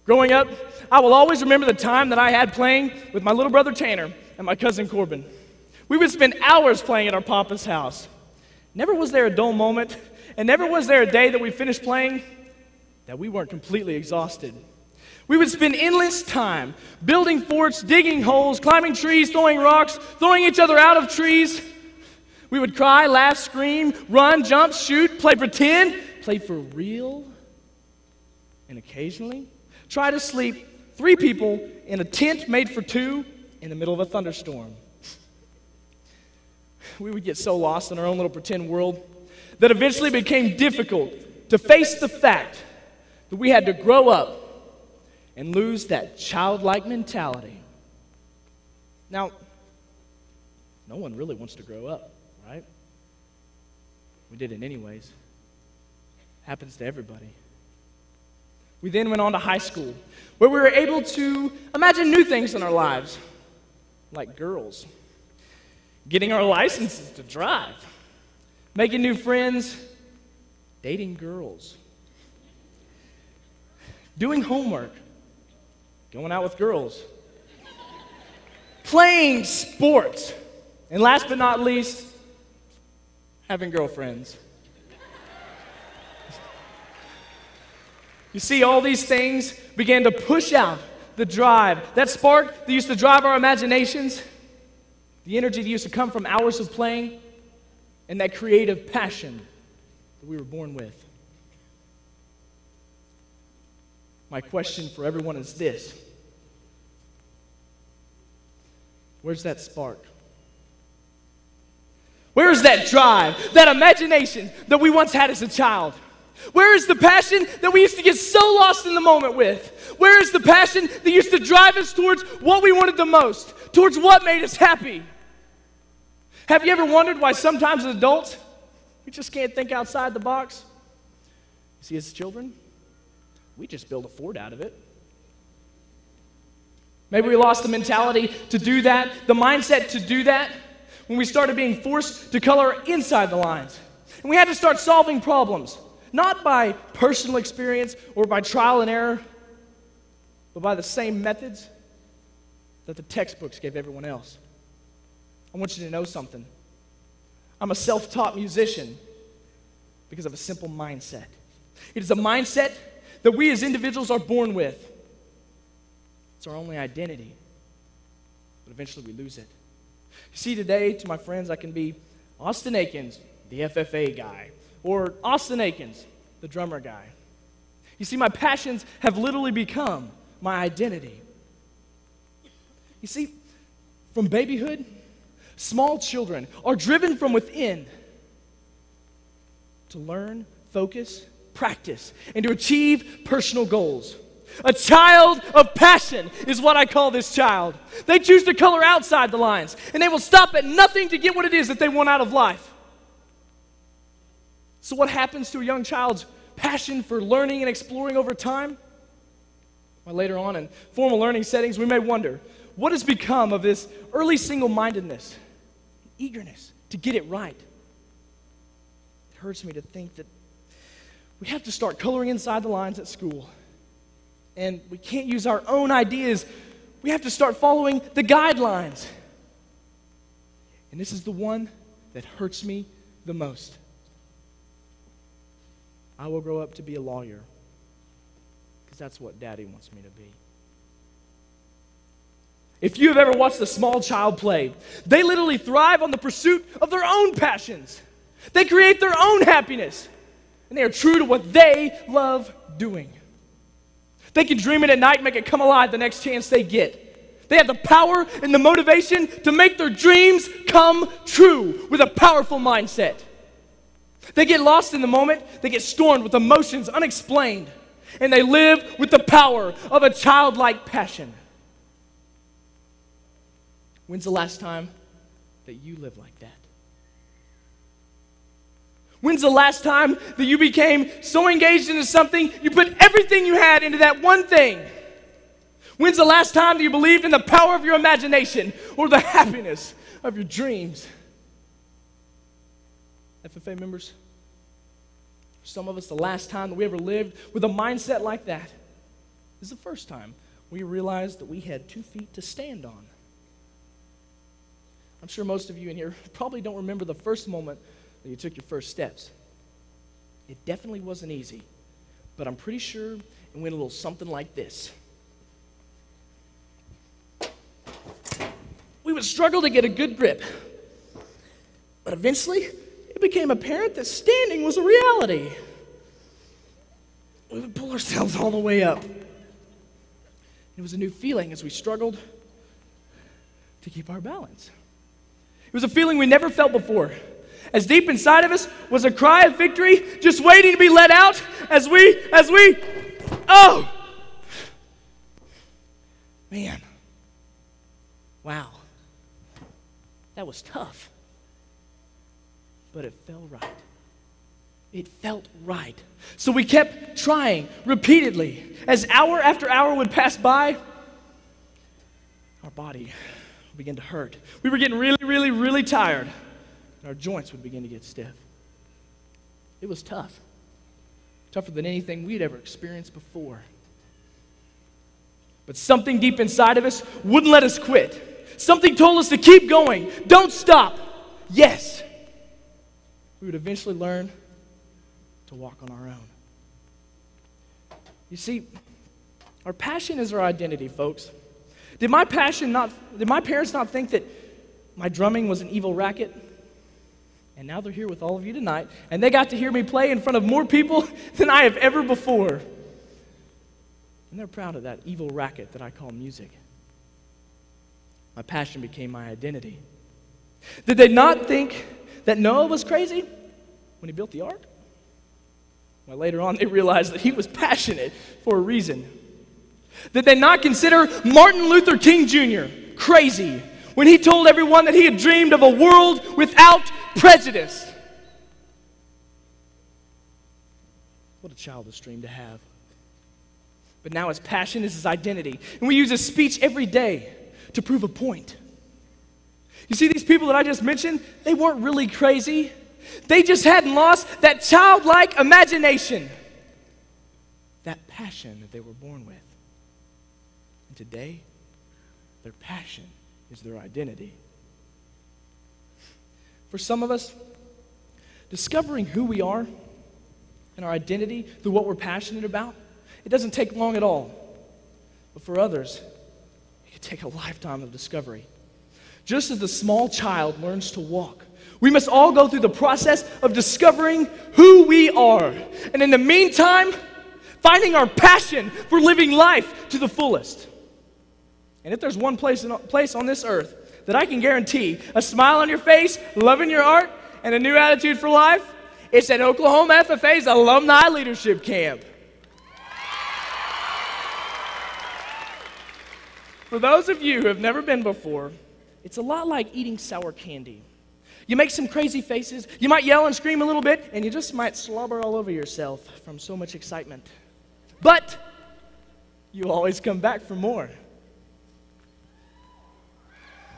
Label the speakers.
Speaker 1: Growing up, I will always remember the time that I had playing with my little brother Tanner and my cousin Corbin. We would spend hours playing at our papa's house. Never was there a dull moment, and never was there a day that we finished playing that we weren't completely exhausted. We would spend endless time building forts, digging holes, climbing trees, throwing rocks, throwing each other out of trees. We would cry, laugh, scream, run, jump, shoot, play pretend, play for real, and occasionally try to sleep 3 people in a tent made for 2 in the middle of a thunderstorm. We would get so lost in our own little pretend world that eventually it became difficult to face the fact that we had to grow up and lose that childlike mentality. Now, no one really wants to grow up, right? We did it anyways. Happens to everybody. We then went on to high school, where we were able to imagine new things in our lives, like girls, getting our licenses to drive, making new friends, dating girls, doing homework, going out with girls, playing sports, and last but not least, having girlfriends. You see, all these things began to push out the drive, that spark that used to drive our imaginations, the energy that used to come from hours of playing, and that creative passion that we were born with. My question for everyone is this: where's that spark? Where is that drive, that imagination that we once had as a child? Where is the passion that we used to get so lost in the moment with? Where is the passion that used to drive us towards what we wanted the most, towards what made us happy? Have you ever wondered why sometimes as adults, we just can't think outside the box? You see, as children, we just build a fort out of it. Maybe we lost the mentality to do that, the mindset to do that, when we started being forced to color inside the lines. And we had to start solving problems, not by personal experience or by trial and error, but by the same methods that the textbooks gave everyone else. I want you to know something. I'm a self-taught musician because of a simple mindset. It is a mindset that we as individuals are born with. It's our only identity, but eventually we lose it. You see, today, to my friends, I can be Austin Akins, the FFA guy, or Austin Akins, the drummer guy. You see, my passions have literally become my identity. You see, from babyhood, small children are driven from within to learn, focus, practice, and to achieve personal goals. A child of passion is what I call this child. They choose to color outside the lines, and they will stop at nothing to get what it is that they want out of life. So what happens to a young child's passion for learning and exploring over time? Well, later on in formal learning settings, we may wonder, what has become of this early single-mindedness, eagerness to get it right? It hurts me to think that we have to start coloring inside the lines at school. And we can't use our own ideas. We have to start following the guidelines. And this is the one that hurts me the most. I will grow up to be a lawyer because that's what Daddy wants me to be. If you have ever watched a small child play, they literally thrive on the pursuit of their own passions. They create their own happiness, and they are true to what they love doing. They can dream it at night and make it come alive the next chance they get. They have the power and the motivation to make their dreams come true with a powerful mindset. They get lost in the moment, they get stormed with emotions unexplained, and they live with the power of a childlike passion. When's the last time that you lived like that? When's the last time that you became so engaged into something, you put everything you had into that one thing? When's the last time that you believed in the power of your imagination or the happiness of your dreams? FFA members, for some of us, the last time that we ever lived with a mindset like that is the first time we realized that we had 2 feet to stand on. I'm sure most of you in here probably don't remember the first moment that you took your first steps. It definitely wasn't easy, but I'm pretty sure it went a little something like this. We would struggle to get a good grip, but eventually it became apparent that standing was a reality. We would pull ourselves all the way up. It was a new feeling as we struggled to keep our balance. It was a feeling we never felt before, as deep inside of us was a cry of victory just waiting to be let out as we, oh! Man. Wow. That was tough. But it felt right. It felt right. So we kept trying repeatedly. As hour after hour would pass by, our body would begin to hurt. We were getting really tired. And our joints would begin to get stiff. It was tough. Tougher than anything we'd ever experienced before. But something deep inside of us wouldn't let us quit. Something told us to keep going. Don't stop. Yes. We would eventually learn to walk on our own. You see, our passion is our identity, folks. Did my parents not think that my drumming was an evil racket? And now they're here with all of you tonight, and they got to hear me play in front of more people than I have ever before. And they're proud of that evil racket that I call music. My passion became my identity. Did they not think that Noah was crazy when he built the ark? Well, later on, they realized that he was passionate for a reason. Did they not consider Martin Luther King Jr. crazy when he told everyone that he had dreamed of a world without prejudice? What a childish dream to have. But now his passion is his identity, and we use his speech every day to prove a point. You see, these people that I just mentioned, they weren't really crazy. They just hadn't lost that childlike imagination, that passion that they were born with. And today, their passion is their identity. For some of us, discovering who we are and our identity through what we're passionate about, it doesn't take long at all. But for others, it can take a lifetime of discovery. Just as the small child learns to walk, we must all go through the process of discovering who we are. And in the meantime, finding our passion for living life to the fullest. And if there's one place on this earth that I can guarantee a smile on your face, love in your heart, and a new attitude for life, it's at Oklahoma FFA's Alumni Leadership Camp. For those of you who have never been before, it's a lot like eating sour candy. You make some crazy faces, you might yell and scream a little bit, and you just might slobber all over yourself from so much excitement. But you always come back for more.